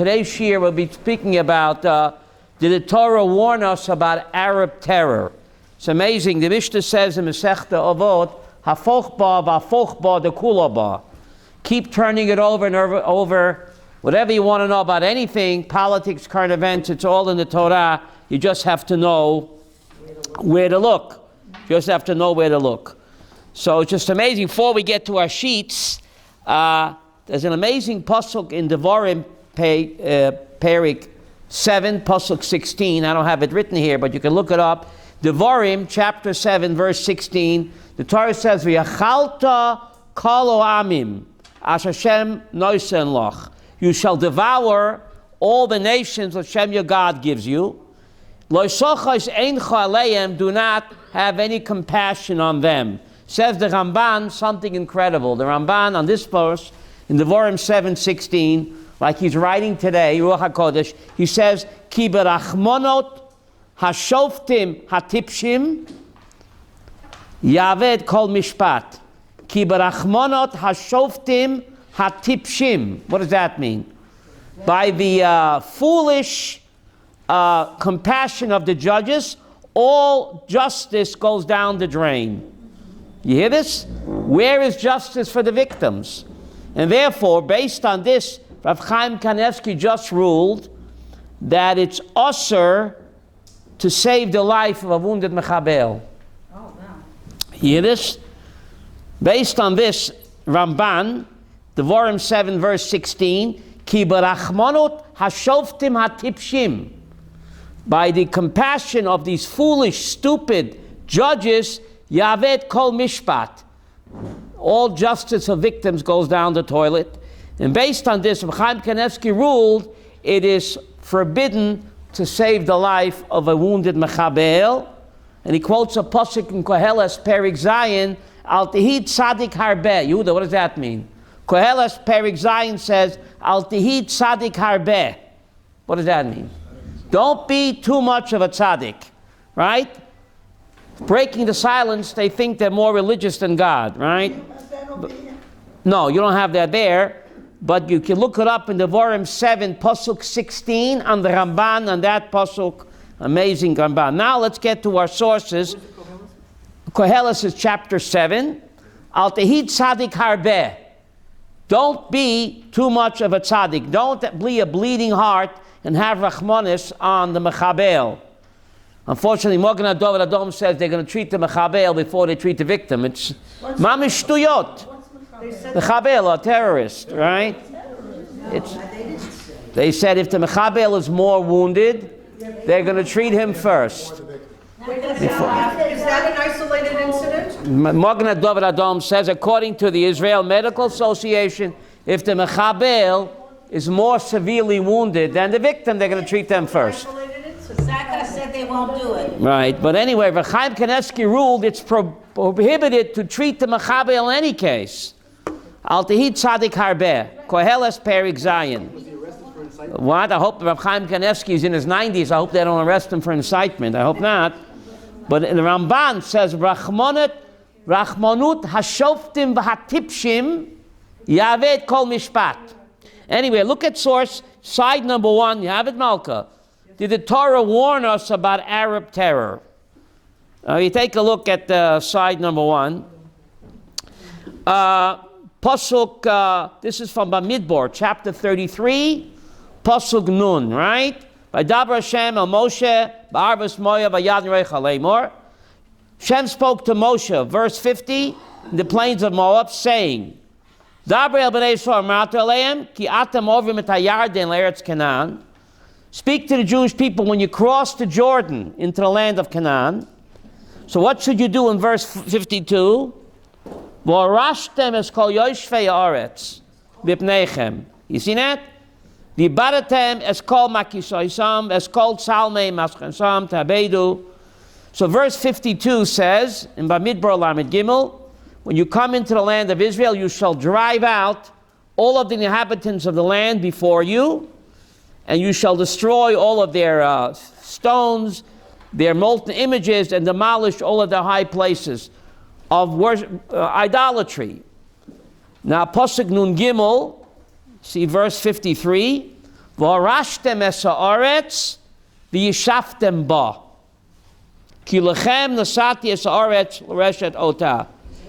today's shiur we'll be speaking about did the Torah warn us about Arab terror? It's amazing. The Mishnah says in Masechta Avot, Hafoch ba v'afoch ba dekula ba. Keep turning it over and over. Whatever you want to know about anything, politics, current events, it's all in the Torah. You just have to know where to look. You just have to know where to look. So it's just amazing. Before we get to our sheets, there's an amazing pasuk in Devarim, Perik 7, pasuk 16. I don't have it written here, but you can look it up. Devarim, chapter 7, verse 16. The Torah says, "V'yachalta kol amim asher Hashem noisen loch." You shall devour all the nations that Hashem your God gives you. Lo sochos eincha aleim, do not have any compassion on them. Says the Ramban something incredible. The Ramban on this verse in Devarim 7:16, like he's writing today, Ruach HaKodesh, he says, Ki berachmonot hashoftim hatipshim yaved kol mishpat. Ki berachmonot hashoftim hatipshim. What does that mean? By the foolish compassion of the judges, all justice goes down the drain. You hear this? Where is justice for the victims? And therefore, based on this, Rav Chaim Kanevsky just ruled that it's usher to save the life of a wounded mechabel. Oh, wow. You hear this? Based on this, Ramban, Devarim 7, verse 16, Ki berachmonot hashoftim hatipshim. By the compassion of these foolish, stupid judges, Yavet kol mishpat. All justice of victims goes down the toilet. And based on this, Chaim Kanevsky ruled it is forbidden to save the life of a wounded mechabel. And he quotes a pasuk in Koheles Perik Zayin, Al Tehid Tzadik Harbeh. Yehuda, what does that mean? Koheles Perik Zayin says, Al Tehid Tzadik Harbeh. What does that mean? Don't be too much of a tzaddik, right? Breaking the silence, they think they're more religious than God, right? No, you don't have that there, but you can look it up in Devarim 7, pasuk 16, on the Ramban, on that pasuk. Amazing Ramban. Now let's get to our sources. Koheles is chapter 7. Al tehid tzadik harbeh. Don't be too much of a tzaddik. Don't be a bleeding heart and have rachmanis on the mechabel. Unfortunately, Mogen HaDov Adom says they're going to treat the mechabel before they treat the victim. It's mamish shtuyot. Mechabel, a terrorist, right? They said if the mechabel is more wounded, they're going to treat him first. Is that an isolated incident? Mogen HaDov Adom says, according to the Israel Medical Association, if the mechabel is more severely wounded than the victim, they're going to treat them first. Zaka said they won't do it. Right, but anyway, Rav Chaim Kanevsky ruled it's prohibited to treat the mechabel in any case. Al tehid tzadik harbeh. Koheles Perik Zayin. Was he arrested for incitement? What? I hope Rav Chaim Kanevsky is in his 90s. I hope they don't arrest him for incitement. I hope not. But the Ramban says, Rachmanut hashoftim v'hatipshim yaved kol mishpat. Anyway, look at source, side number 1. You have it, Malka. Did the Torah warn us about Arab terror? You take a look at side number 1. Pasuk, this is from Bamidbar, chapter 33, Pasuk Nun, right? By Dabar Hashem el Moshe, Ba'arvas Moya, Ba'yad Reich Aleimor. Hashem spoke to Moshe, verse 50, in the plains of Moab, saying, Dabar el b'nei Yisrael ma'at aleim, ki atem ovim et hayarden le'eretz Canaan. Speak to the Jewish people when you cross the Jordan into the land of Canaan. So what should you do in verse 52? V'orashtem es kol yoshvei haaretz b'pneichem. You see that? V'ibadatem es kol makishaisam, es kol tzalmei maschensam tabedu. So verse 52 says, in Bamidbar Lamed Gimel, when you come into the land of Israel, you shall drive out all of the inhabitants of the land before you, and you shall destroy all of their stones, their molten images, and demolish all of their high places of worship, idolatry. Now, Pasuk Nun Gimel, see verse 53. V'arashtem es ha'aretz v'yishaftem ba. Ki lechem nasati es ha'aretz l'reshet ota.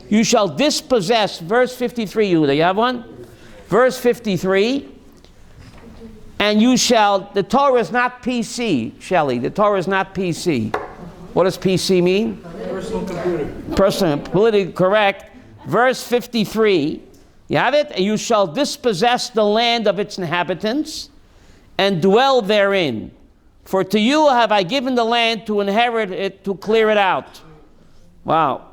You shall dispossess, verse 53, Yehuda, you have one? Verse 53, and you shall, the Torah is not PC, Shelley, the Torah is not PC. What does PC mean? Personal computer. Personal, politically correct. Verse 53, you have it? And you shall dispossess the land of its inhabitants and dwell therein. For to you have I given the land to inherit it, to clear it out. Wow.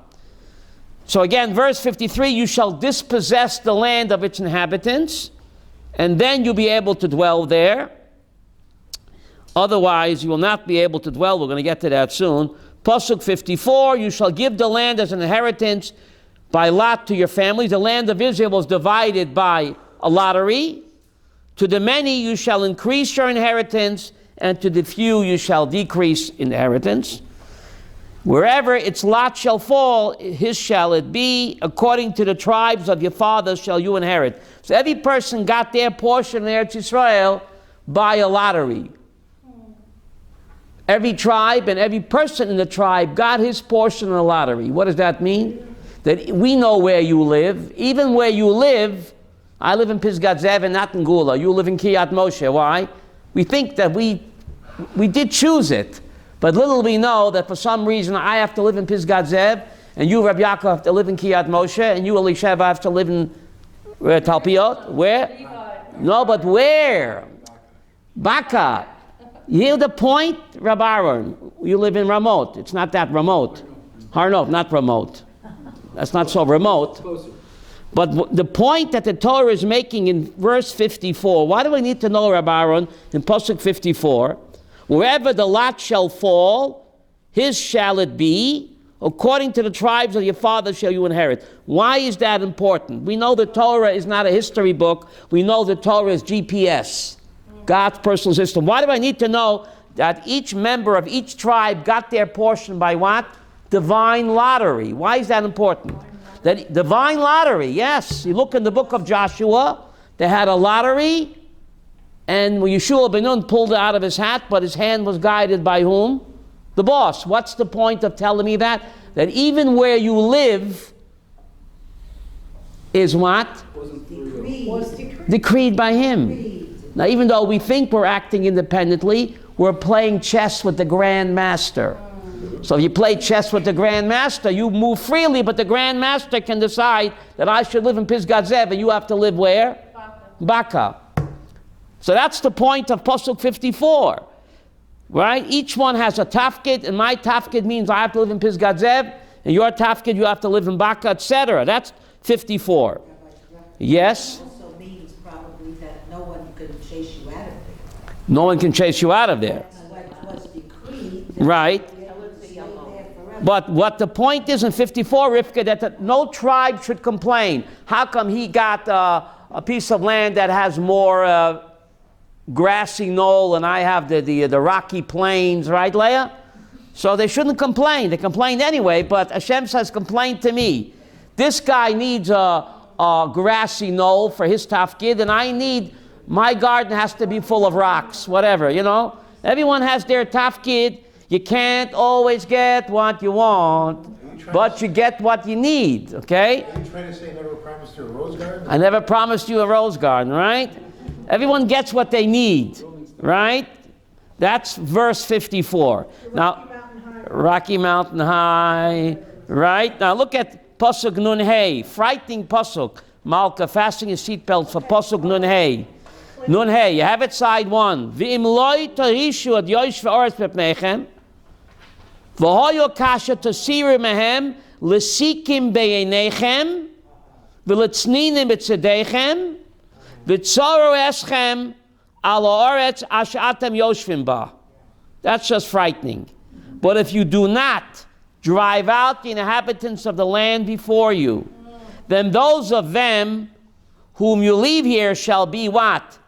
So again, verse 53, you shall dispossess the land of its inhabitants, and then you'll be able to dwell there. Otherwise, you will not be able to dwell. We're going to get to that soon. Pasuk 54, you shall give the land as an inheritance by lot to your families. The land of Israel was divided by a lottery. To the many you shall increase your inheritance, and to the few you shall decrease inheritance. Wherever its lot shall fall, his shall it be. According to the tribes of your fathers shall you inherit. So every person got their portion in Eretz Yisrael by a lottery. Every tribe and every person in the tribe got his portion in the lottery. What does that mean? That we know where you live. Even where you live, I live in Pisgat Zev and not in Gula. You live in Kiryat Moshe. Why? We think that we did choose it. But little we know that for some reason I have to live in Pisgat Zev, and you, Rabbi Yaakov, have to live in Kiryat Moshe, and you, Elisheva, have to live in Talpiot. Where? No, but where? Baka. You hear the point, Rabbi Aaron? You live in Ramot. It's not that remote. Harnov, not remote. That's not so remote. But the point that the Torah is making in verse 54, why do we need to know, Rabbi Aaron, in Pasuk 54? Wherever the lot shall fall, his shall it be. According to the tribes of your fathers shall you inherit. Why is that important? We know the Torah is not a history book. We know the Torah is GPS, God's personal system. Why do I need to know that each member of each tribe got their portion by what? Divine lottery. Why is that important? That divine lottery, yes. You look in the book of Joshua, they had a lottery, and Yeshua ben Nun pulled it out of his hat, but his hand was guided by whom? The boss. What's the point of telling me that? That even where you live is what? Decreed by him. Now, even though we think we're acting independently, we're playing chess with the Grand Master. So if you play chess with the Grand Master, you move freely, but the Grand Master can decide that I should live in Pisgat Zev, and you have to live where? Baka. So that's the point of Pasuk 54, right? Each one has a tafkid, and my tafkid means I have to live in Pisgat Zev, and your tafkid, you have to live in Baka, etc. That's 54. Yes? It also means probably that no one can chase you out of there. No one can chase you out of there. What's decreed. Right. But what the point is in 54, Rivka, that no tribe should complain. How come he got a piece of land that has more grassy knoll and I have the rocky plains, right, Leah? So they shouldn't complain. They complained anyway, but Hashem says, complain to me. This guy needs a grassy knoll for his tafkid, and I need, my garden has to be full of rocks, whatever, you know? Everyone has their tafkid. You can't always get what you want, but you get what you need, okay? Are you trying to say I never promised you a rose garden? I never promised you a rose garden, right? Everyone gets what they need, right? That's verse 54. Now, Rocky Mountain High, right? Now look at Pasuk Nun Hey, frightening Pasuk. Malka, fasten your seatbelt for Pasuk Nun Hey. Nun Hey, you have it side 1. V'im loy tarishu ad yosh ve'oretz bepnechem, v'hoyo kasha tasiru mehem, l'sikim b'yeinechem, v'letzninim b'tzedechem, v'tzoru eschem al ha'oretz asher atem yoshvim ba. That's just frightening. But if you do not drive out the inhabitants of the land before you, then those of them whom you leave here shall be what?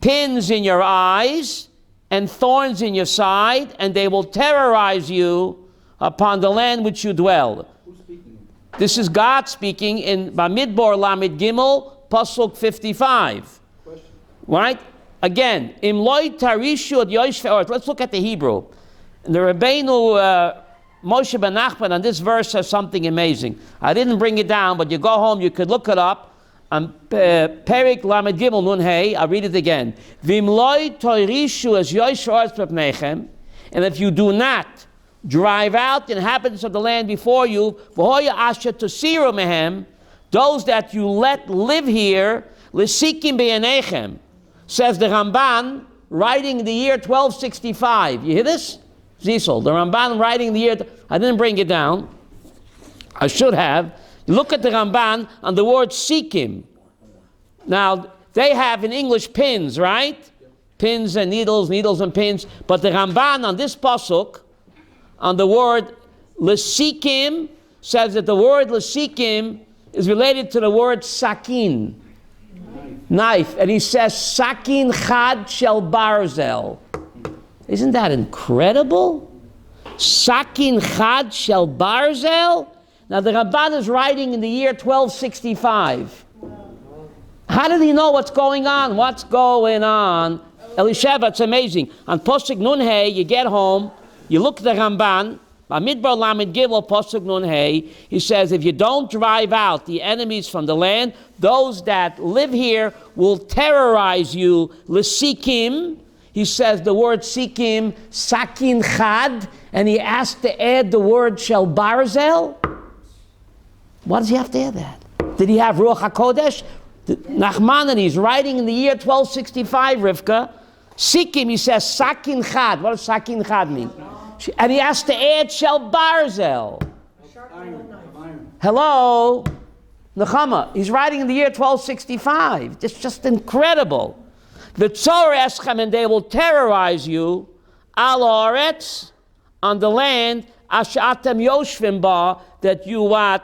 Pins in your eyes and thorns in your side, and they will terrorize you upon the land which you dwell. Who's speaking? This is God speaking in Bamidbar Lamed Gimel, Pasuk 55. Question. Right? again, im loy tarishu ad yoshve eretz. Let's look at the Hebrew. And the Rabbeinu Moshe ben Nachman on this verse says something amazing. I didn't bring it down, but you go home, you could look it up. Perik Lamed Gimel Nun Hey, I'll read it again. Vim loy tarishu as yoshve eretz b'pnechem. And if you do not drive out the inhabitants of the land before you, v'hoya asher tosiru mehem, those that you let live here, l'sikim be'enechem, says the Ramban, writing in the year 1265. You hear this? Zisel, the Ramban writing in the year, I didn't bring it down. I should have. Look at the Ramban on the word sikim. Now, they have in English pins, right? Pins and needles, needles and pins. But the Ramban on this pasuk, on the word l'sikim, says that the word l'sikim is related to the word sakin, knife. And he says, sakin chad shel barzel. Isn't that incredible? Sakin chad shel barzel? Now the Ramban is writing in the year 1265. How did he know what's going on? What's going on? Elisheva, it's amazing. On Posuk Nun Hey, you get home, you look at the Ramban, Midbar Lamed Gimel Posuk Nun Hey, he says, if you don't drive out the enemies from the land, those that live here will terrorize you. L'sikim, he says the word sikim, sakin chad, and he asked to add the word shel barzel. Why does he have to add that? Did he have Ruach HaKodesh? Nachmanides, writing in the year 1265, Rivka, sikim, he says sakin chad. What does sakin chad mean? And he has to add shel barzel. Hello? Nechama. He's writing in the year 1265. It's just incredible. The Torah eschem, and they will terrorize you, al haaretz, on the land, asher atem yoshvim ba, that you what?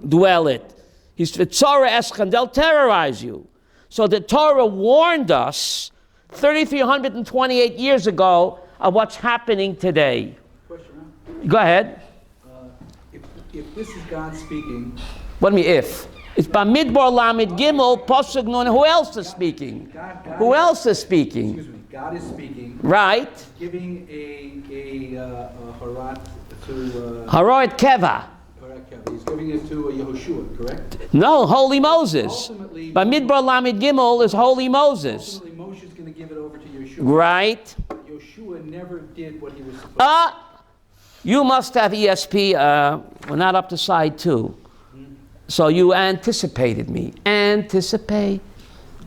Dwell it. He's the Torah eschem, they'll terrorize you. So the Torah warned us 3,328 years ago of what's happening today. Question. Go ahead. If this is God speaking, What do you mean if? It's Bamidbar Lamed Gimel Pasuk Nun. Who else is speaking? Who else is speaking? excuse me, God is speaking, Right. giving a harat to Haroet Keva. he's giving it to Yehoshua, correct? No, Holy Moses. Ultimately, Bamidbar Lamed Gimel is Holy Moses. ultimately Moshe's going to give it over to Yeshua. Right. Yeshua never did what he was supposed to. You must have ESP. We're not up to side 2. So you anticipated me. Anticipate.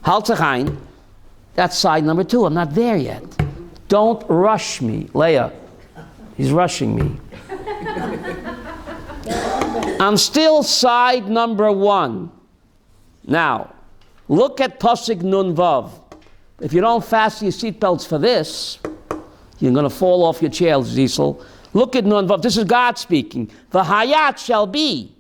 Haltechain. That's side number 2. I'm not there yet. Don't rush me. Leah, he's rushing me. I'm still side number 1. Now, look at Pasuk Nun Vav. If you don't fasten your seatbelts for this, you're going to fall off your chair, Zisel. Look at Nun Vav. This is God speaking. The Hayat shall be.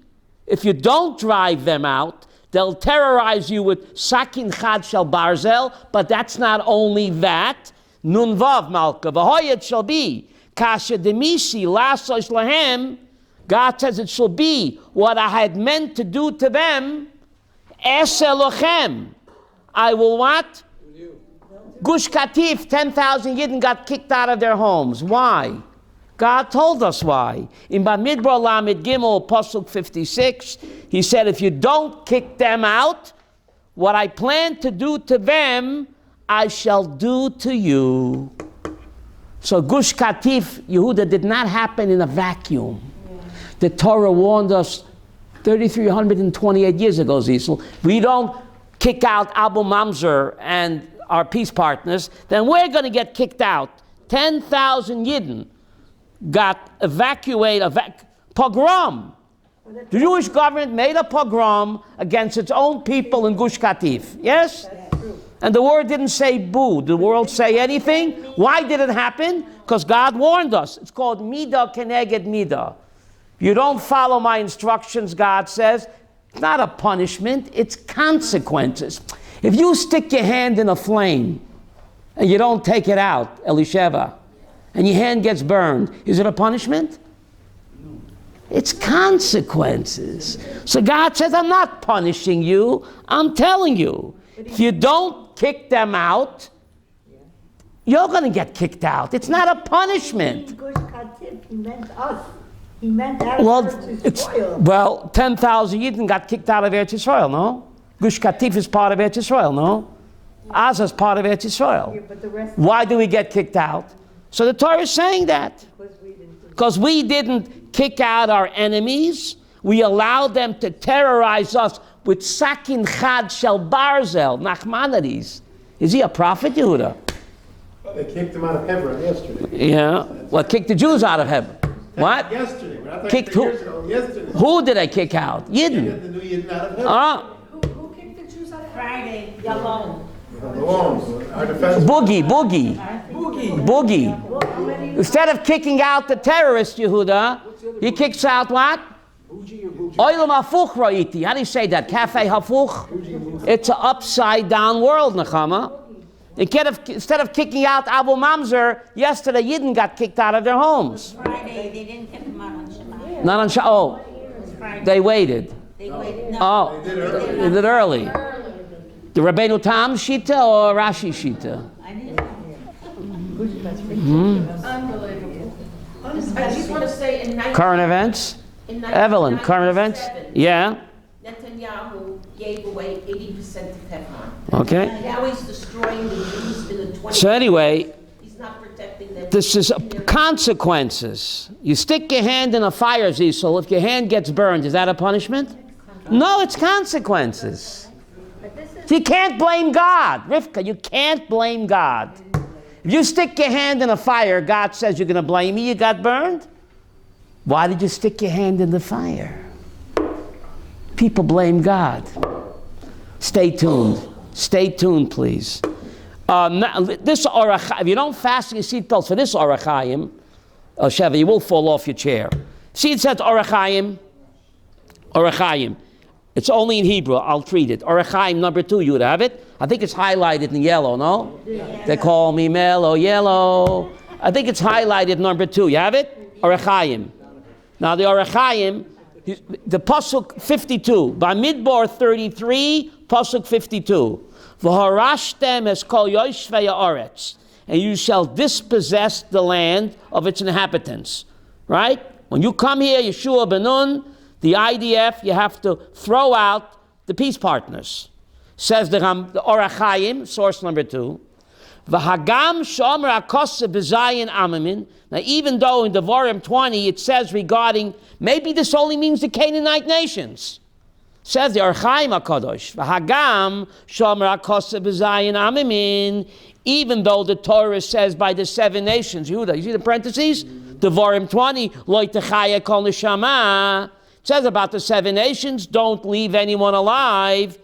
If you don't drive them out, they'll terrorize you with Sakin Chad shel Barzel. But that's not only that. Nun Vav Malka. The Hayat shall be. Kasha demisi lasos lahem. God says it shall be what I had meant to do to them. Es Elochem. I will what? Gush Katif, 10,000 Yidden got kicked out of their homes. Why? God told us why. In Bamidbar Lamed Gimel, Pasuk 56, he said, if you don't kick them out, what I plan to do to them, I shall do to you. So Gush Katif, Yehuda, did not happen in a vacuum. The Torah warned us 3,328 years ago, Zisel. We don't kick out Abu Mamzer and our peace partners, then we're going to get kicked out. 10,000 Yidden got evacuated, pogrom. The Jewish government made a pogrom against its own people in Gush Katif. Yes? And the word didn't say boo. Did the world say anything? Why did it happen? Because God warned us. It's called midah keneged midah. If you don't follow my instructions, God says, it's not a punishment, it's consequences. If you stick your hand in a flame and you don't take it out, Elisheva, and your hand gets burned, is it a punishment? No. It's consequences. So God says, I'm not punishing you, I'm telling you. If you don't kick them out, you're going to get kicked out. It's not a punishment. Gush Katif, he meant us. He meant that Well, Eretz Yisrael. well, 10,000 Yidden got kicked out of Eretz Yisrael, no? Gush Katif is part of Eretz Yisrael, no? Asa is part of Eretz Yisrael. Yeah, but the rest Why do we get kicked out? So the Torah is saying that. because we didn't do Because we didn't kick out our enemies, we allowed them to terrorize us with Sakin Chad Shel Barzel, Nachmanides. Is he a prophet, Yehuda? They kicked him out of Hebron yesterday. Yeah. Well, kicked the Jews out of heaven. What? Yesterday. We're not talking Kicked 3 who? years ago. Yesterday. Who did I kick out? They Yidden. got the new Yidden out of heaven. Who kicked the Jews out of Friday, Yalom. The Lawns, our defense. Boogie. Boogie. Instead of kicking out the terrorists, Yehuda, he kicks out what? Bougie or bougie? Oilam hafuch ra'iti. How do you say that? Cafe hafuch? It's an upside down world, Nechama. Instead of kicking out Abu Mamzer, yesterday Yidden got kicked out of their homes. Friday, they didn't kick them out on Shabbat. Not on Oh, It was Friday. they waited. They waited. No, Oh, they did it early. The Rabbeinu Tam Shita or Rashi Shita? I didn't. Unbelievable. I just want to say in 19... Current events? in Evelyn, current events? 1997, Yeah. Netanyahu gave away 80% of Hebron. Okay. Now he's destroying the Jews in the 20th. So anyway, He's not protecting them. this is consequences. You stick your hand in a fire, Zisel. If your hand gets burned, is that a punishment? No, it's consequences. But this is You can't blame God. Rivka, you can't blame God. If you stick your hand in a fire, God says you're going to blame me, you got burned? Why did you stick your hand in the fire? People blame God. Stay tuned. Stay tuned, please. This Orach, if you don't fasten your seatbelts for this Orachayim, Sheva, you will fall off your chair. See, it says Orachayim. Orachayim. It's only in Hebrew. I'll treat it. Orachayim number 2. You would have it. I think it's highlighted in yellow. No? Yeah. They call me mellow yellow. I think it's highlighted number 2. You have it? Orachayim. Now the Orachayim, the pasuk 52. By Midbar 33, pasuk 52. V'harashtem es kol yoshvei haaretz, and you shall dispossess the land of its inhabitants. Right? When you come here, Yeshua ben Nun, the IDF, you have to throw out the peace partners. Says the Orachayim, source number 2. V'hagam shomer akose b'zayin amamin. Now, even though in Devarim 20 it says regarding, maybe this only means the Canaanite nations. Says the Orachayim HaKadosh, V'hagam shomer akose b'zayin amamin. Even though the Torah says by the 7 nations, Yehuda, you see the parentheses? Devarim 20, lo techaya kol neshama. It says about the 7 nations, don't leave anyone alive.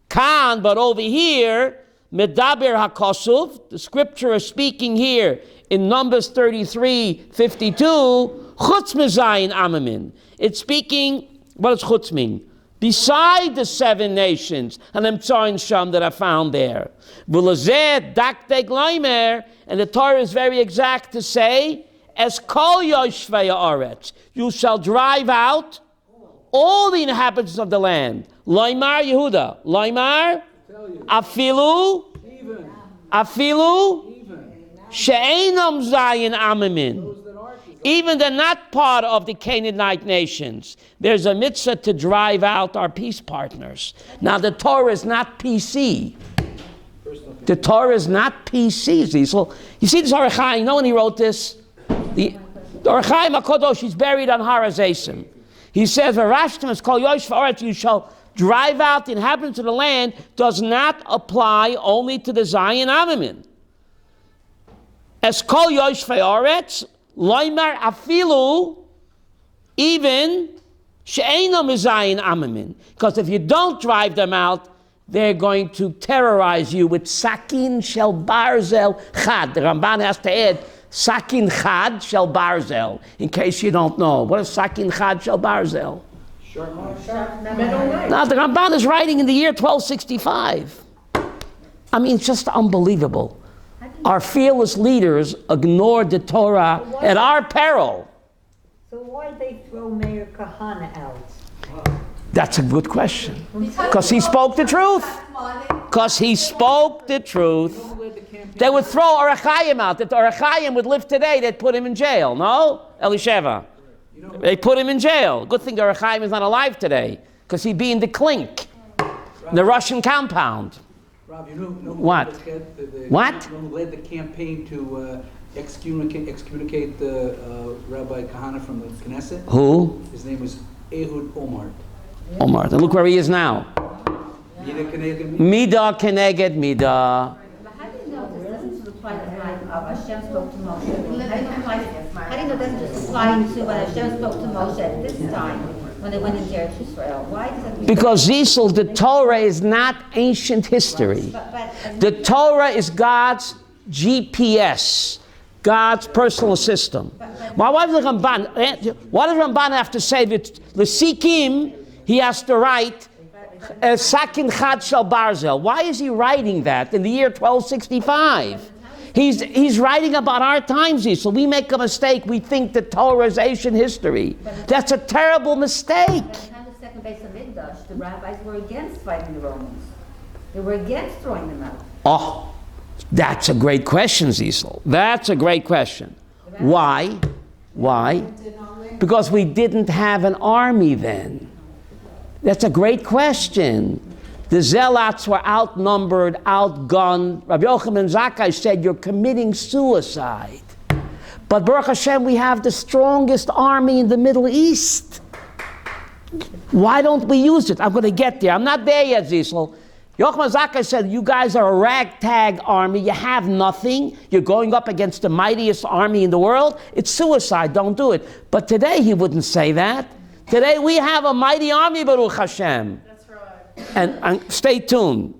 Kan, but over here, Medaber HaKosuv, the scripture is speaking here in Numbers 33:52, Chutz Mezayin Amamin. It's speaking, what does Chutz mean? Beside the 7 nations, and I'm throwing some that I found there. V'lazeh dakteg loimer, and the Torah is very exact to say, as kol yoshvei haaretz, you shall drive out all the inhabitants of the land. Loimar Yehuda. Loimar Afilu She'enam Zayin Amamin. Even they're not part of the Canaanite nations. There's a mitzvah to drive out our peace partners. Now the Torah is not PC. The Torah is not PC. So you see this Orachayim, you know when he wrote this? The Orachayim HaKadosh, he's buried on Har HaZeisim. He says, "V'rashtem es kol yoshvei haaretz, you shall drive out the inhabitants of the land," does not apply only to the Zayin Amamin. Es kol yoshvei haaretz, loimar afilu, even she'enam Zayin Amamin. Because if you don't drive them out, they're going to terrorize you with sakin shel barzel chad. The Ramban has to add, Sakin Chad Shel Barzel, in case you don't know. What is Sakin Chad Shel Barzel? Now, the Ramban is writing in the year 1265. I mean, it's just unbelievable. Our fearless leaders ignored the Torah at our peril. So why they throw Mayor Kahana out? That's a good question. Because he spoke the truth. Because he spoke the truth. They would throw Arachayim out. If the Arachayim would live today, they'd put him in jail. No? Elisheva. They put him in jail. Good thing the Arachayim is not alive today. Because he'd be in the clink. In the Russian compound. Rob, you know What? What? Who led the campaign to excommunicate the Rabbi Kahana from the Knesset? Who? His name was Ehud Omar. Omar. And look where he is now. Mida Keneged Mida keneged mida. But how do you know this doesn't apply to the time of Hashem spoke to Moshe? How do you know it doesn't just apply to when Hashem spoke to Moshe at this time, when they went into Eretz Israel? Why does that mean? Because Zisel, the Torah is not ancient history. The Torah is God's GPS, God's personal system. Why does Ramban have to say that L'sikim, he has to write Sakin Chad Shel Barzel? Why is he writing that in the year 1265? He's writing about our times, so we make a mistake. We think the Torah is ancient history. That's a terrible mistake. By the time the second base of Mikdash, the rabbis were against fighting the Romans. They were against throwing them out. Oh, that's a great question, Zisel. That's a great question. Why? Why? Because we didn't have an army then. That's a great question. The Zealots were outnumbered, outgunned. Rabbi Yochanan Zakkai said, you're committing suicide. But Baruch Hashem, we have the strongest army in the Middle East. Why don't we use it? I'm going to get there. I'm not there yet, Zisel. Yochanan Zakkai said, you guys are a ragtag army. You have nothing. You're going up against the mightiest army in the world. It's suicide. Don't do it. But today he wouldn't say that. Today we have a mighty army, Baruch Hashem. That's right. And stay tuned.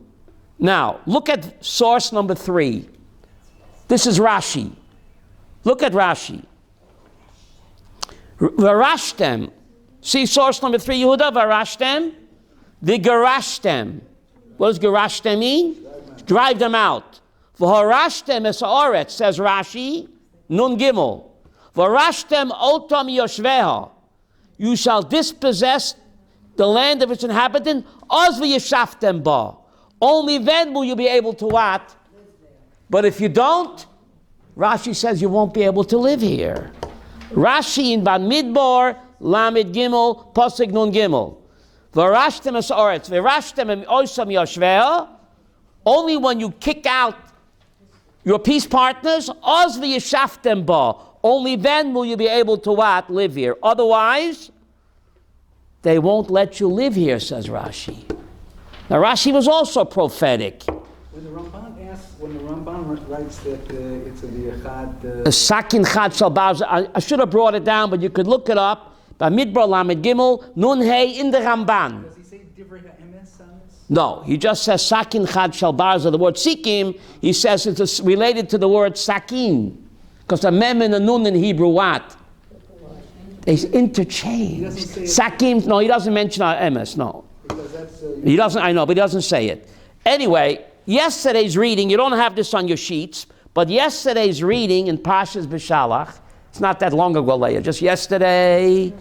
Now, look at source number 3. This is Rashi. Look at Rashi. Varashtem. See source number 3, Yehuda, Varashtem. Vigarashtem. What does Garashtem mean? Drive them out. V'harashtem es ha'oretz, says Rashi, Nun Gimel. V'harashtem otam yoshveha. You shall dispossess the land of its inhabitant, oz v'yeshaftem ba. Only then will you be able to what? But if you don't, Rashi says you won't be able to live here. Rashi in Bamidbar, Lamed Gimel, Pasuk Nun Gimel. V'rashtem es ha'oretz, v'rashtem oisam yoshveha. Only when you kick out your peace partners, oz v'yeshaftem ba. Only then will you be able to what? Live here. Otherwise, they won't let you live here, says Rashi. Now Rashi was also prophetic. When the Ramban writes that it's a V'yachad... Sakin Chad Shel Barzel. I should have brought it down, but you could look it up. By Midbar Lamed Gimel, Nun Hey in the Ramban. Does he say Divrei HaEmes on this? No, he just says Sakin Chad Shel Barzel. The word Sikim, he says it's related to the word Sakin. Because the mem and the nun in Hebrew, what? They interchange. Sakim, no, he doesn't mention our emes, no. Because that's... He doesn't, I know, but he doesn't say it. Anyway, yesterday's reading, you don't have this on your sheets, but yesterday's reading in Parshas B'Shalach, it's not that long ago, Leah, just yesterday.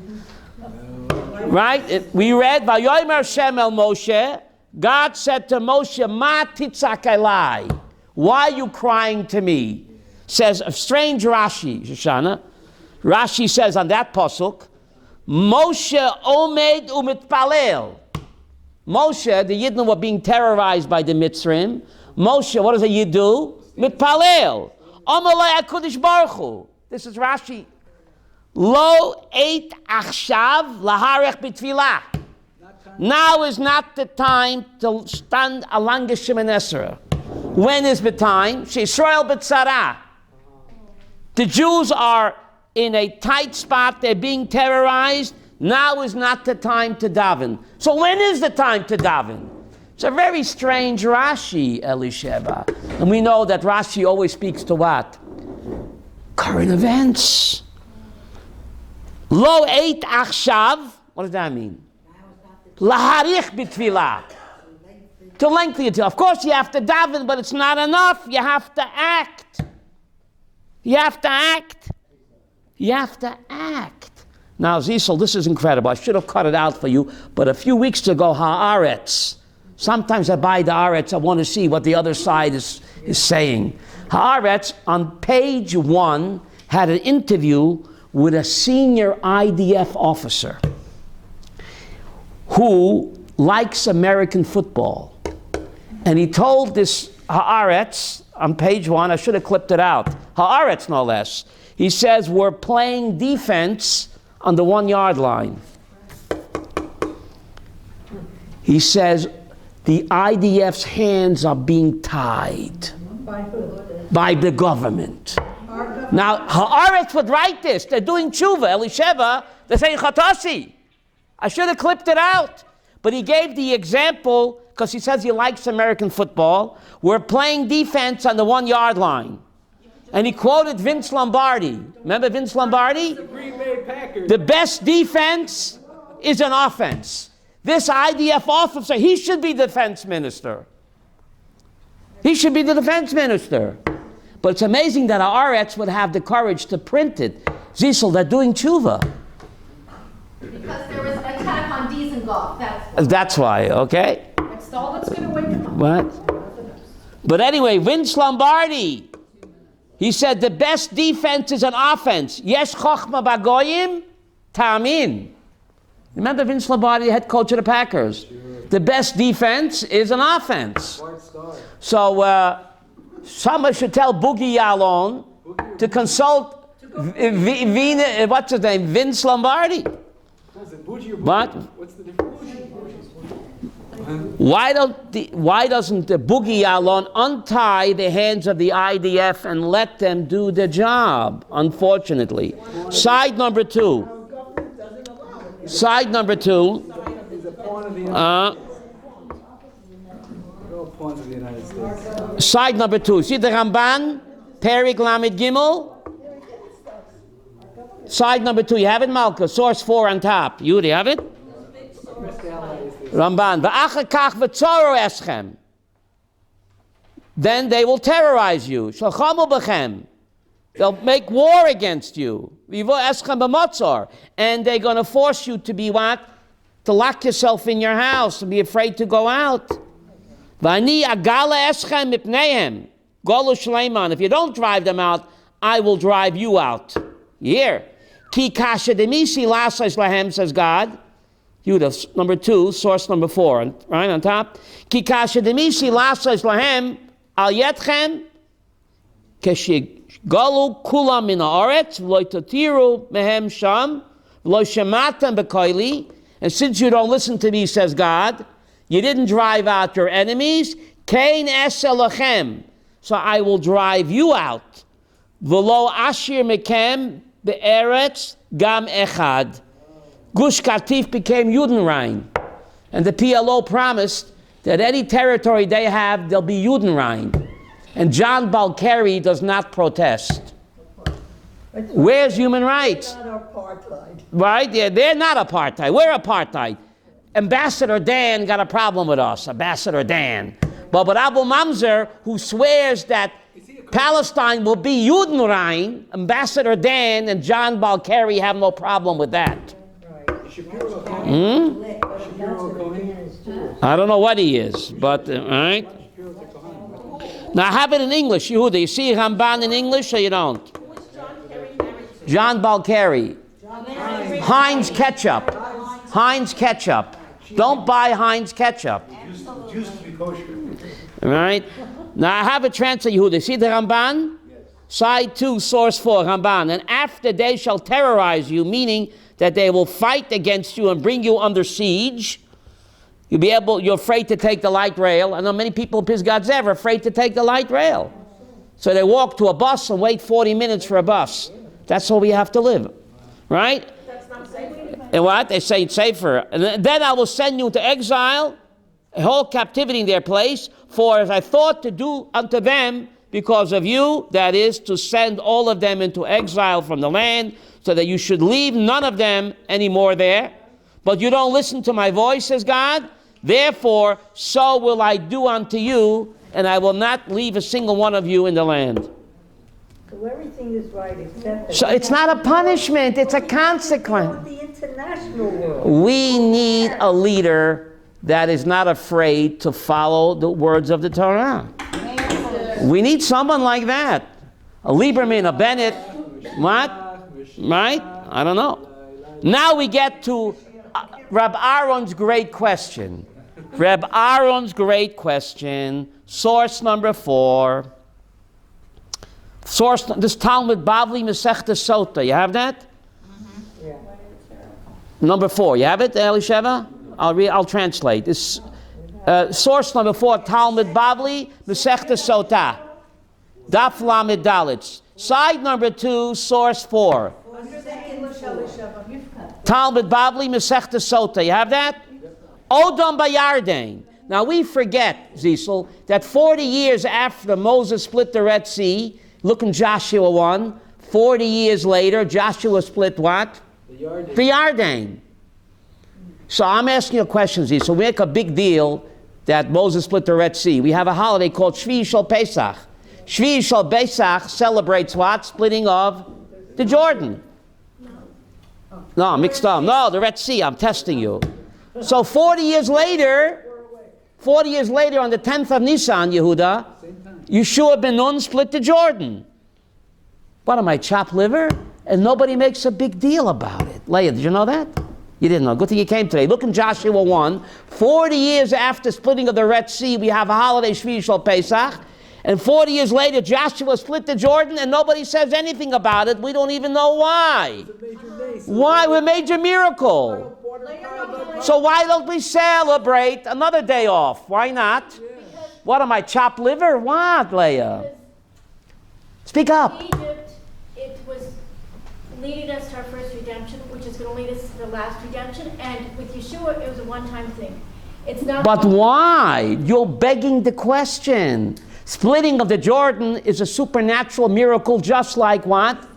Right? We read, Vayomer Shem el Moshe, God said to Moshe, Ma titzak elai. Why are you crying to me? Says a strange Rashi, Shoshana. Rashi says on that pasuk, Moshe omed umitpalel. Moshe, the Yidden were being terrorized by the Mitzrim. Moshe, what does a Yid do? Mitpalel. Amalei HaKadosh Baruch Hu. This is Rashi. Lo eit achshav laharech b'tfilah. Now is not the time to stand along Shemoneh Esrei. When is the time? She'Yisrael b'tzara. The Jews are in a tight spot. They're being terrorized. Now is not the time to daven. So when is the time to daven? It's a very strange Rashi, Elisheva. And we know that Rashi always speaks to what? Current events. Lo eit achshav. What does that mean? Laharich b'tfilah. To lengthen it. Of course you have to daven, but it's not enough. You have to act. You have to act. You have to act. Now, Zisel, this is incredible. I should have cut it out for you, but a few weeks ago, Haaretz. Sometimes I buy the Haaretz, I want to see what the other side is saying. Haaretz, on page 1, had an interview with a senior IDF officer who likes American football. And he told this Haaretz, on page 1, I should have clipped it out, Haaretz no less, he says, we're playing defense on the 1 yard line. He says, the IDF's hands are being tied by the government. Now, Haaretz would write this. They're doing tshuva, Elisheva, they're saying chatasi. I should have clipped it out. But he gave the example, because he says he likes American football. We're playing defense on the 1 yard line. And he quoted Vince Lombardi. Remember Vince Lombardi? The Green Bay Packers. The best defense is an offense. This IDF officer, he should be defense minister. He should be the defense minister. But it's amazing that our Haaretz would have the courage to print it. Zisel, they're doing tshuva. Because there was an attack on Dizengoff, that's why. That's why, okay? That's all that's going to wake them up. What? But anyway, Vince Lombardi, he said the best defense is an offense. Yesh chochma bagoyim, ta'amin. Remember Vince Lombardi, the head coach of the Packers? Sure. The best defense is an offense. So someone should tell Boogie Yalon to consult what's his name, Vince Lombardi. What? What's the difference? Why doesn't the Boogie Yalon untie the hands of the IDF and let them do the job? Unfortunately. Side number 2. Side number 2. Side number 2. See the Ramban, Perik Lamed Gimel. Side number 2. You have it, Malka. Source 4 on top. You have it? Ramban. V'achakach v'tzoro eschem. Then they will terrorize you. Shalchamu b'chem. They'll make war against you. Vivo eschem b'motzor. And they're going to force you to be what? To lock yourself in your house, to be afraid to go out. V'ani agala eschem mipneihem. Golu shleiman. If you don't drive them out, I will drive you out. Here. Ki kasha demisi lasas lahem, says God. Yudah, number 2, source number 4, right on top. Ki kasha demisi lasas lahem al yetchem keshigalu kulam min haaretz v'lo tatiru mehem sham v'lo shematem b'koili. And since you don't listen to me, says God, you didn't drive out your enemies, kain esel lachem, so I will drive you out. V'lo ashir mekem be'eretz gam echad. Gush Katif became Judenrein. And the PLO promised that any territory they have, there'll be Judenrein. And John Balkari does not protest. Where's human rights? Not apartheid. Right? Yeah, they're not apartheid. We're apartheid. Ambassador Dan got a problem with us. Ambassador Dan. But Abu Mamzer, who swears that Palestine will be Judenrein, Ambassador Dan and John Balkari have no problem with that. I don't know what he is, but all right. Now I have it in English, Yehuda. You see Ramban in English, or you don't? John Balkari. Heinz ketchup. Heinz ketchup. Don't buy Heinz ketchup. Used to be kosher. All right. Now I have a translate, Yehuda. See the Ramban? Yes. Side 2, source 4, Ramban. And after they shall terrorize you, meaning that they will fight against you and bring you under siege. You're afraid to take the light rail. I know many people in Pisgah Zev are afraid to take the light rail. So they walk to a bus and wait 40 minutes for a bus. That's how we have to live. Right? That's not safe. And what? They say it's safer. And then I will send you into exile, a whole captivity in their place, for as I thought to do unto them because of you, that is, to send all of them into exile from the land, so that you should leave none of them anymore there. But you don't listen to my voice, says God. Therefore, so will I do unto you, and I will not leave a single one of you in the land. So everything is right except. So it's not a punishment, it's a consequence. The international world. We need a leader that is not afraid to follow the words of the Torah. We need someone like that. A Lieberman, a Bennett. What? Right? I don't know. Now we get to Reb Aaron's great question. Reb Aaron's great question. Source number 4. Source, this Talmud Bavli Masechta Sota. You have that? Yeah. Number 4. You have it, Elisheva? I'll translate. This source number 4, Talmud Bavli Masechta Sota. Daf Lamed Dalet. Side number 2, source 4. Talmud Bavli Masechta Sota. You have that? Odom Bayardain. Now we forget, Zisel, that 40 years after Moses split the Red Sea, look in Joshua 1, 40 years later, Joshua split what? The Yarden. So I'm asking you a question, Zisel. We make a big deal that Moses split the Red Sea. We have a holiday called Shvi Shal Pesach. Shvi Shal Pesach celebrates what? Splitting of the Jordan. No, I'm mixed up. No, the Red Sea. I'm testing you. So 40 years later on the 10th of Nisan, Yehuda, Yeshua ben Nun split the Jordan. What am I, chopped liver? And nobody makes a big deal about it. Leah, did you know that? You didn't know. Good thing you came today. Look in Joshua 1. 40 years after splitting of the Red Sea, we have a holiday, Shvi Shal Pesach. And 40 years later, Joshua split the Jordan, and nobody says anything about it. We don't even know why. Why? We're a major miracle. So why don't we celebrate another day off? Why not? What am I, chopped liver? What, Leah? Speak up. Egypt, it was leading us to our first redemption, which is going to lead us to the last redemption. And with Yeshua, it was a one-time thing. It's not. But why? You're begging the question. Splitting of the Jordan is a supernatural miracle, just like what?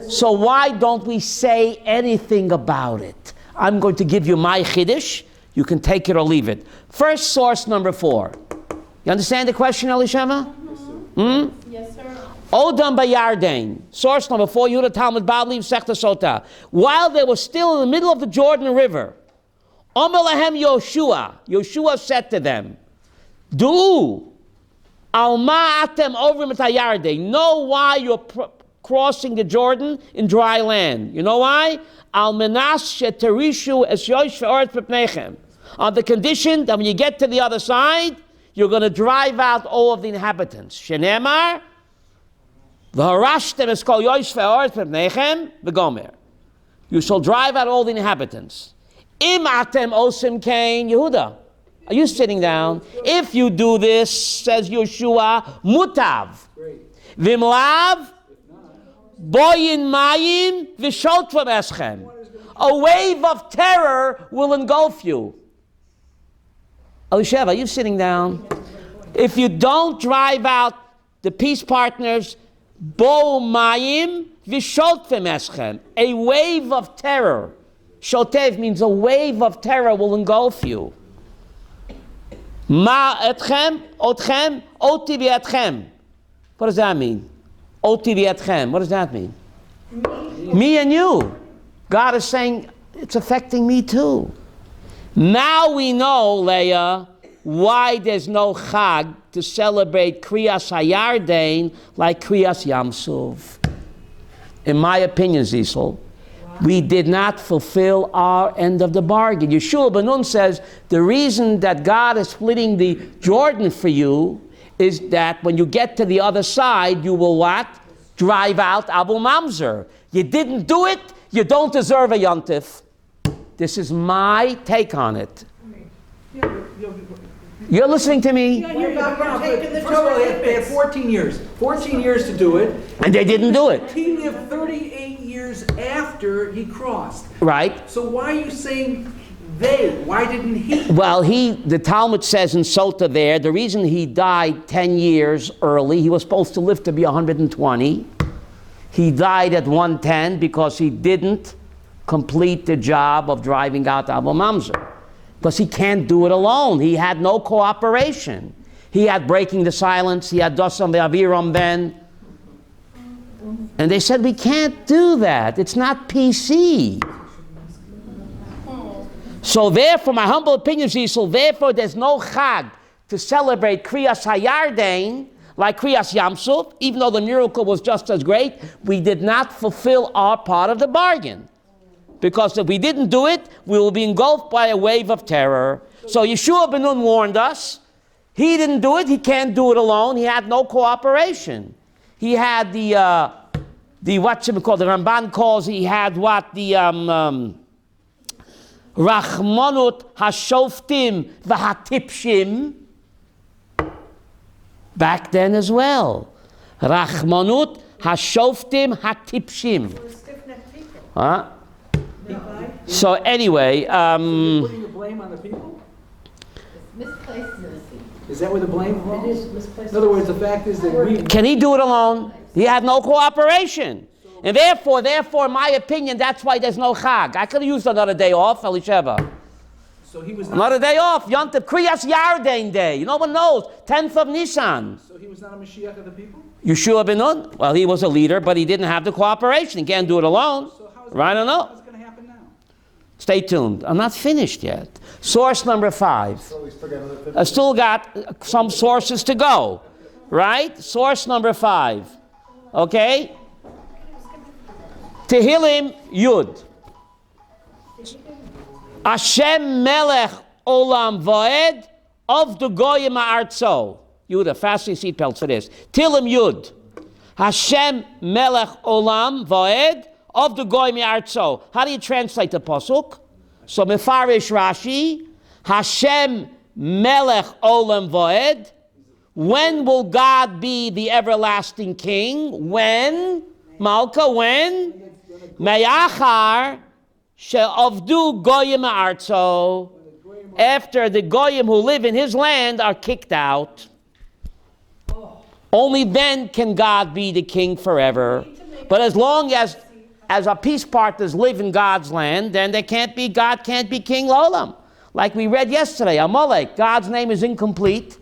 So why don't we say anything about it? I'm going to give you my chiddush. You can take it or leave it. First source number 4. You understand the question, Elisheva? Yes, sir. Odom Bayardain. Source number 4, Yehuda Talmud Bavli Masechta Sota. While they were still in the middle of the Jordan River, Omer lahem Yoshua said to them, Du, al ma atem ovrim et hayardain. Know why you're crossing the Jordan in dry land. You know why? Al menas sheterishu es yosh ve'oret pepnechem. On the condition that when you get to the other side, you're going to drive out all of the inhabitants. Shenemar, v'harashtem es kol yosh ve'oret pepnechem, v'gomer. You shall drive out all the inhabitants. Im atem osim kain Yehuda. Are you sitting down? If you do this, says Yeshua, mutav. Vimlav, boyin mayim, v'shotvam eschem. A wave of terror will engulf you. Elisheva, are you sitting down? If you don't drive out the peace partners, bo mayim, v'shotvam eschem. A wave of terror. Shotev means a wave of terror will engulf you. Ma etchem, otchem, oti v'etchem. What does that mean? Oti v'etchem. What does that mean? Me and you. God is saying, it's affecting me too. Now we know, Leah, why there's no Chag to celebrate Kriyas Hayardain like Kriyas Yamsuf. In my opinion, Zisel, we did not fulfill our end of the bargain. Yeshua ben Nun says the reason that God is splitting the Jordan for you is that when you get to the other side, you will what? Drive out Abu Mamzer. You didn't do it, you don't deserve a yontif. This is my take on it. You're listening to me? Yeah, you're not taking the Torah. They had 14 years. 14 years to do it. And they didn't do it. He lived 38 years after he crossed. Right. So why are you saying they? Why didn't he? Well, the Talmud says in Sota there, the reason he died 10 years early, he was supposed to live to be 120. He died at 110 because he didn't complete the job of driving out Abu Mamzer. Because he can't do it alone. He had no cooperation. He had breaking the silence. He had Dosam Ve'aviram then. And they said, we can't do that. It's not PC. So therefore, my humble opinion, Zisel, therefore there's no Chag to celebrate Kriyas Hayarden like Kriyas Yamsuf, even though the miracle was just as great. We did not fulfill our part of the bargain. Because if we didn't do it, we will be engulfed by a wave of terror. So Yeshua ben Nun warned us. He didn't do it. He can't do it alone. He had no cooperation. He had the what you call the Ramban calls. He had what the Rachmanut Hashoftim v'Hatipshim back then as well. Rachmanut Hashoftim Hatipshim. Huh? So anyway, Putting the blame on the people? Misplaced mercy. Is that where the blame It falls? is misplaced. In other words, the fact is that we... can he do it alone? He had no cooperation. And therefore, in my opinion, that's why there's no Chag. I could have used another day off, Elisheva. So he was Another not... day off, Yontif Kriyas Yarden Day. No one knows, 10th of Nisan. So he was not a Mashiach of the people? Yeshua ben Nun, well, he was a leader, but he didn't have the cooperation. He can't do it alone. So how's Right or no? What's going to happen now? Stay tuned. I'm not finished yet. Source number 5. So we still got another 50. I still got some sources to go. Right? Source number 5. Okay? Tehillim Yud. Hashem Melech Olam Vaed of the Goyim Arzo. Yuda, fasten your seatbelts for this. Tehillim Yud. Hashem Melech Olam Vaed of the Goyim Arzo. How do you translate the pasuk? So Mefarish Rashi, Hashem Melech Olam Vaed. When will God be the everlasting king? When? Malka, when? Me'achar she'avdu goyim arzo. After the goyim who live in his land are kicked out. Only then can God be the king forever. But as long as our peace partners live in God's land, then God can't be king Olam. Like we read yesterday, Amalek, God's name is incomplete.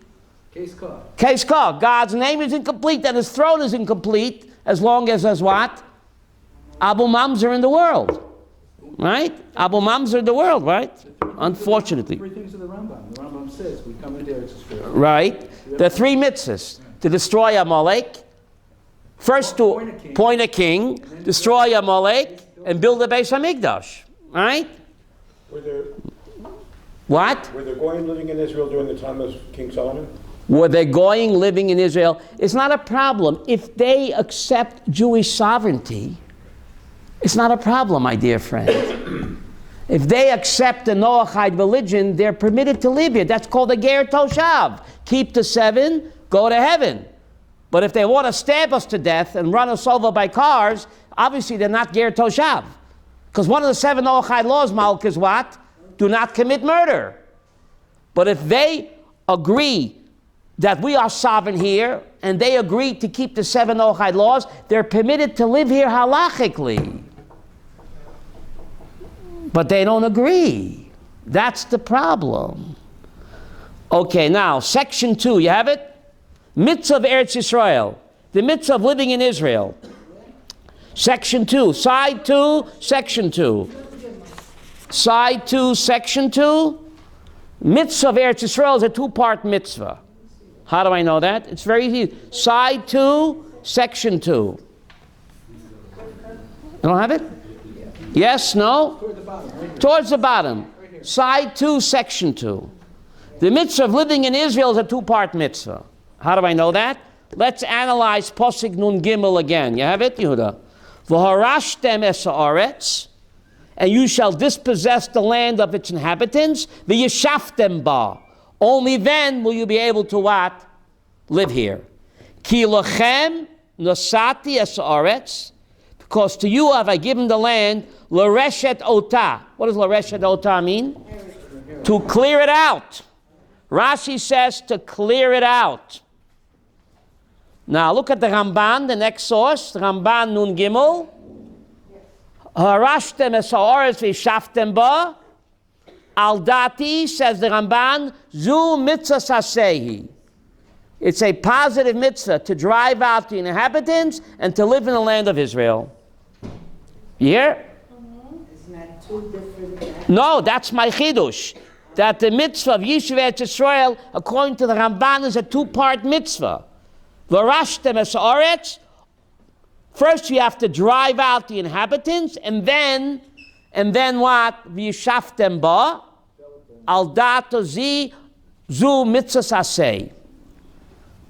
Case caught. Case called. God's name is incomplete and his throne is incomplete as long as there's what? Abu Mamzer in the world. Right? Abu Mamzer in the world, right? Unfortunately. Three things of the Rambam. The Rambam says we come into Eretz Yisrael. Right? The 3 mitzvahs. To destroy Amalek. First to appoint a king, destroy Amalek, and build a Beis HaMikdash. Right? Were there Goyim living in Israel during the time of King Solomon? Were they going living in Israel? It's not a problem. If they accept Jewish sovereignty, it's not a problem, my dear friend. If they accept the Noachide religion, they're permitted to live here. That's called a Ger Toshav. Keep the 7, go to heaven. But if they want to stab us to death and run us over by cars, obviously they're not Ger Toshav. Because one of the 7 Noachide laws, Malk, is what? Do not commit murder. But if they agree that we are sovereign here, and they agree to keep the 7 Noachide laws, they're permitted to live here halachically. But they don't agree. That's the problem. Okay, now, section 2, you have it? Mitzvah of Eretz Yisrael. The mitzvah of living in Israel. Section 2, side 2, section 2. Side 2, section 2. Mitzvah of Eretz Yisrael is a 2-part mitzvah. How do I know that? It's very easy. Side 2, section 2. You don't have it? Yes, no? Toward the bottom, right here. Towards the bottom. Side 2, section 2. The mitzvah of living in Israel is a 2-part mitzvah. How do I know that? Let's analyze Posik Nun Gimel again. You have it, Yehuda? V'harashtem es haaretz, and you shall dispossess the land of its inhabitants. V'yeshaftem ba. Only then will you be able to what? Live here. Ki lachem nosati es haaretz, because to you have I given the land, l'reshet ota. What does l'reshet ota mean? To clear it out. Rashi says to clear it out. Now look at the Ramban, the next source, Ramban Nun Gimel. Harashtem es haaretz v'yeshaftem ba. Al dati, says the Ramban, zu mitzvah sasehi. It's a positive mitzvah to drive out the inhabitants and to live in the land of Israel. You hear? Isn't that two different? No, that's my chidush. That the mitzvah of Yishuv Eretz Yisrael, according to the Ramban, is a two-part mitzvah. V'rashtem es haaretz. First, you have to drive out the inhabitants, and then what? V'yishaftem ba al dato zi zu mitzvah asay.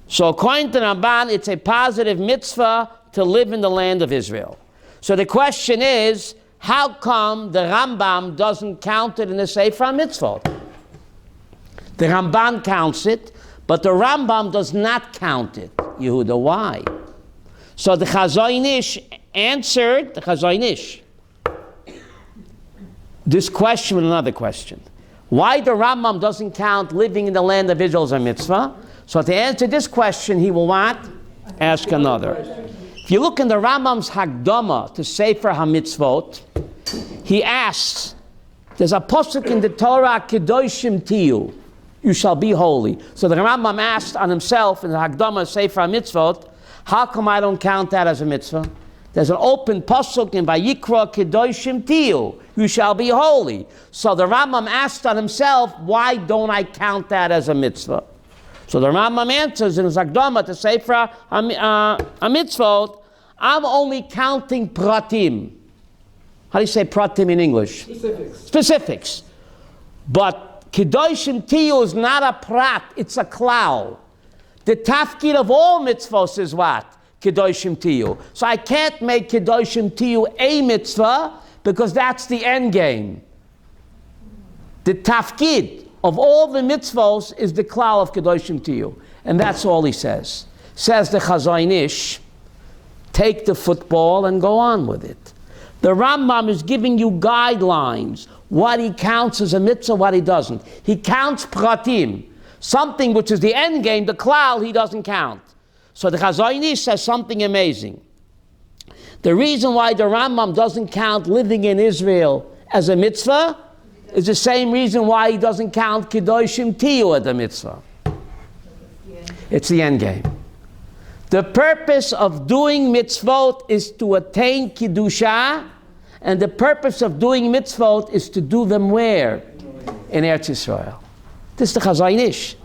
So, according to the Ramban, it's a positive mitzvah to live in the land of Israel. So the question is, how come the Rambam doesn't count it in the Sefer HaMitzvot? The Ramban counts it, but the Rambam does not count it. Yehuda, why? So the Chazon Ish answered, this question with another question. Why the Rambam doesn't count living in the land of Israel as a mitzvah? So to answer this question, he will what? Ask another. If you look in the Rambam's Hagdama to Sefer HaMitzvot, he asks, there's a pasuk in the Torah, Kedoshim Tiyu, you shall be holy. So the Rambam asked on himself in the Hagdama Sefer HaMitzvot, how come I don't count that as a mitzvah? There's an open pasuk in Vayikra Kedoshim Tiyu, you shall be holy. So the Rambam asked on himself, why don't I count that as a mitzvah? So the Rambam answers in his Hagdama to Sefer HaMitzvot, I'm only counting pratim. How do you say pratim in English? Specifics. But Kedoshim Tiyu is not a prat, it's a klal. The tafkid of all mitzvos is what? Kedoshim Tiyu. So I can't make Kedoshim Tiyu a mitzvah because that's the end game. The tafkid of all the mitzvos is the klal of Kedoshim Tiyu. And that's all he says. Says the Chazon Ish, take the football and go on with it. The Rambam is giving you guidelines, what he counts as a mitzvah, what he doesn't. He counts pratim, something which is the end game, the klal, he doesn't count. So the Chazon Ish says something amazing. The reason why the Rambam doesn't count living in Israel as a mitzvah is the same reason why he doesn't count Kedoshim Tiyu as a mitzvah. It's the end game. The purpose of doing mitzvot is to attain Kiddusha, and the purpose of doing mitzvot is to do them where? In Eretz Yisrael. This is the Chazon Ish.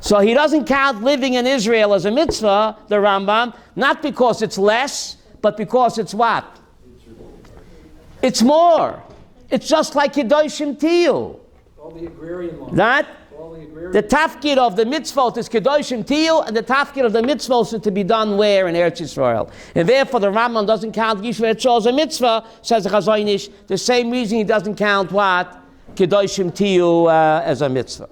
So he doesn't count living in Israel as a mitzvah, the Rambam, not because it's less, but because it's what? It's more. It's just like Kedoshim Tiyu. All the agrarian laws. That? All the agrarian. The tafkid of the mitzvot is Kedoshim Tiyu, and the tafkid of the mitzvot is to be done where? In Eretz Yisrael. And therefore the Rambam doesn't count Yishuv Eretz Yisrael as a mitzvah, says the Chazon Ish, the same reason he doesn't count what? Kedoshim Tiyu as a mitzvah.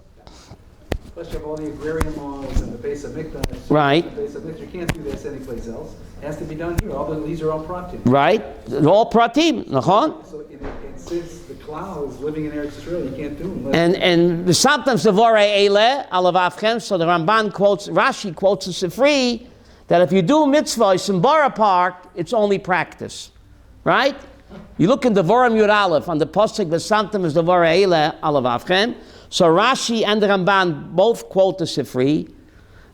Especially of all the agrarian laws and the base of mikdash. Right. The base of mikdash, you can't do this anyplace else. It has to be done here. These are all pratim. Right? They're all pratim, nachon? So since the klal is living in Eretz Yisrael, you can't do them. And sometimes the vorei eile alavavchem. So the Ramban quotes, Rashi quotes the Sifri that if you do mitzvahs in Bora Park, it's only practice, right? You look in the Voram Yud Aleph on the pasuk v'samtem is the vorei eile alavavchem. So Rashi and the Ramban both quote the Sifri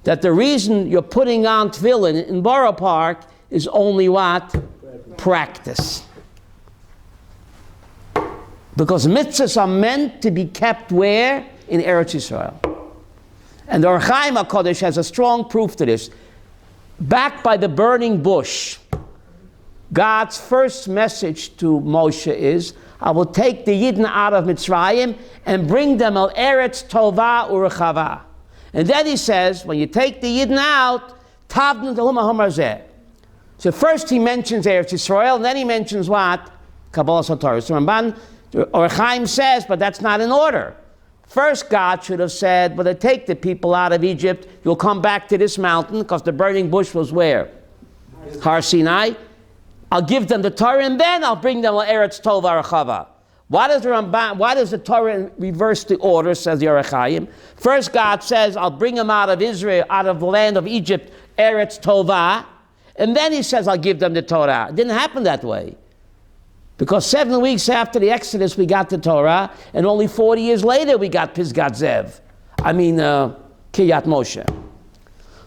that the reason you're putting on tefillin in Borough Park is only what? Practice. Because mitzvahs are meant to be kept where? In Eretz Yisrael. And the Or Chaim HaKodesh has a strong proof to this. Back by the burning bush, God's first message to Moshe is, I will take the Yidden out of Mitzrayim and bring them al Eretz Tova Urechava. And then he says, when you take the Yidden out, Tavnu Tehum HaMarzeh. So first he mentions Eretz Yisrael, and then he mentions what? Kabbalah Satorah. So Ramban, or Chaim says, but that's not in order. First God should have said, when they take the people out of Egypt, you'll come back to this mountain, because the burning bush was where? Har Sinai. I'll give them the Torah, and then I'll bring them al Eretz Tova Urechava. Why does the Torah reverse the order, says the Or Chaim? First God says, I'll bring them out of Israel, out of the land of Egypt, Eretz Tova. And then he says, I'll give them the Torah. It didn't happen that way. Because 7 weeks after the Exodus, we got the Torah, and only 40 years later, we got Pisgat Zev. Kiryat Moshe.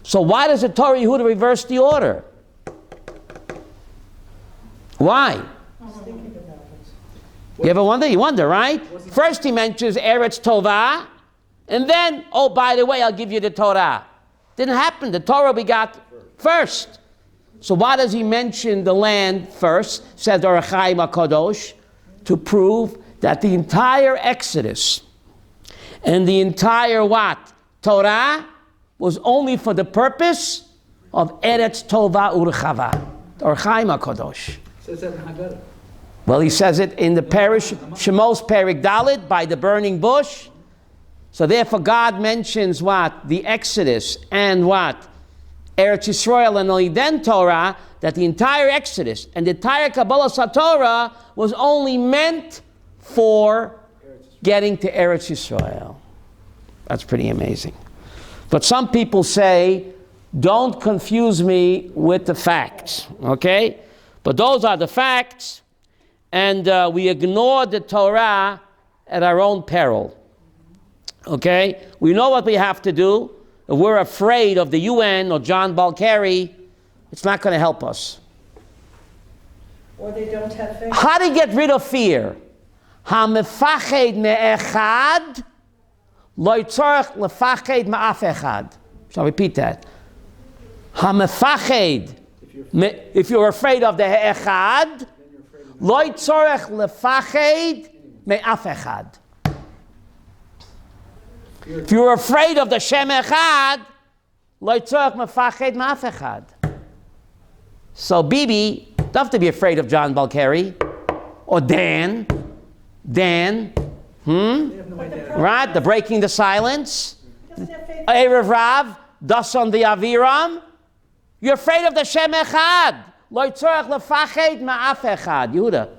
So why does the Torah Yehuda reverse the order? Why? You ever wonder? You wonder, right? First he mentions Eretz Tovah, and then, oh, by the way, I'll give you the Torah. Didn't happen. The Torah we got first. So why does he mention the land first? Says the Ohr HaChaim HaKadosh, to prove that the entire Exodus and the entire what? Torah was only for the purpose of Eretz Tovah Urchava. The Ohr HaChaim HaKadosh. Says that in Haggadah. Well, he says it in the parish, Shemos Perik Dalit, by the burning bush. So therefore God mentions what? The Exodus and what? Eretz Yisrael, and only then Torah, that the entire Exodus and the entire Kabbalah Satorah was only meant for getting to Eretz Yisrael. That's pretty amazing. But some people say, don't confuse me with the facts, okay? But those are the facts, and we ignore the Torah at our own peril, okay? We know what we have to do. If we're afraid of the UN or John Balkari, it's not going to help us. Or they don't have faith. How to get rid of fear? Ha-mefached me'echad lo tzorech lefached me'af echad. Shall I repeat that? Ha-mefached, if you're afraid of the echad, lo tzorech lefached me'af echad. If you're afraid of the Shem Echad, lo tzorech mefached me'af echad. So Bibi, don't have to be afraid of John Balkari or Dan, right? The breaking the silence, Erev Rav, Dasan the Aviram. You're afraid of the Shem Echad. Lo tzorech lefached me'af echad. Yehuda,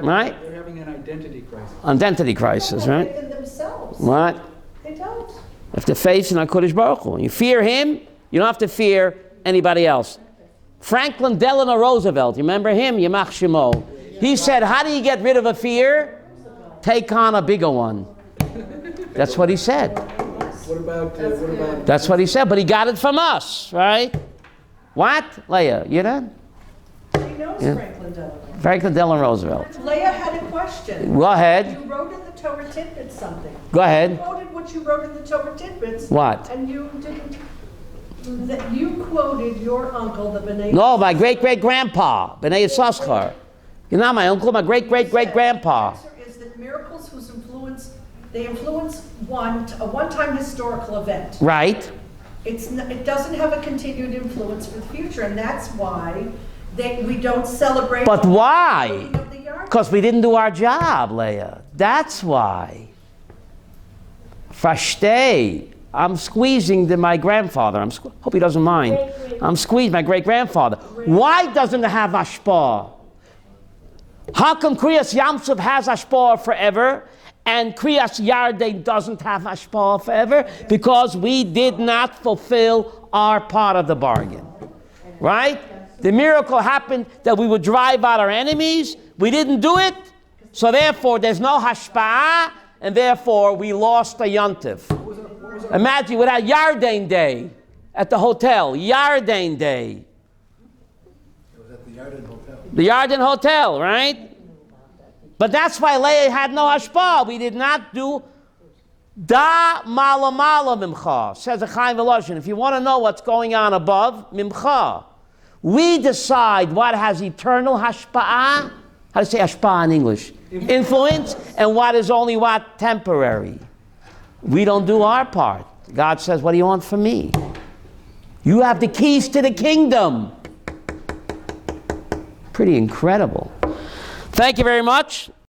right? They're having an identity crisis. Identity crisis, right? In themselves. What? They don't. You have to face in HaKadosh Baruch Hu. You fear him, you don't have to fear anybody else. Franklin Delano Roosevelt, you remember him? Yamach Shemo. He said, how do you get rid of a fear? Take on a bigger one. That's what he said. What about? That's what he said, but he got it from us, right? What? Leah, you done? She knows Yeah. Franklin Delano. Franklin Delano Roosevelt. Leah had a question. Go ahead. You wrote in the Torah tidbits something. Go ahead. You quoted what you wrote in the Torah tidbits. What? And you didn't. That you quoted your uncle, the B'nai. No, my great-great-grandpa, B'nai Yissaschar. You're not my uncle, my great-great-great-grandpa. The answer is that miracles whose influence, they influence a one-time historical event. Right. It doesn't have a continued influence for the future, and that's why we don't celebrate. But why? of the yard. Because we didn't do our job, Leah. That's why. Versteh. I'm squeezing my grandfather. Hope he doesn't mind. I'm squeezing my great-grandfather. Why doesn't it have Ashpah? How come Kriyas Yamsuf has Ashpah forever and Kriyas Yarden doesn't have Ashpah forever? Because we did not fulfill our part of the bargain. Right? The miracle happened that we would drive out our enemies. We didn't do it. So therefore, there's no Hashpa'ah, and therefore we lost a Yontif. Imagine without Yarden Day at the hotel. Yarden Day. It was at the Yarden Hotel. The Yarden Hotel, right? But that's why Leah had no Hashpah. We did not do Da Mala Mala Mimcha, says a Chaim Volozhin. If you want to know what's going on above, Mimcha. We decide what has eternal Hashpa'ah. How to say Hashpa'ah in English? Influence. And what is only what? Temporary. We don't do our part. God says, what do you want from me? You have the keys to the kingdom. Pretty incredible. Thank you very much.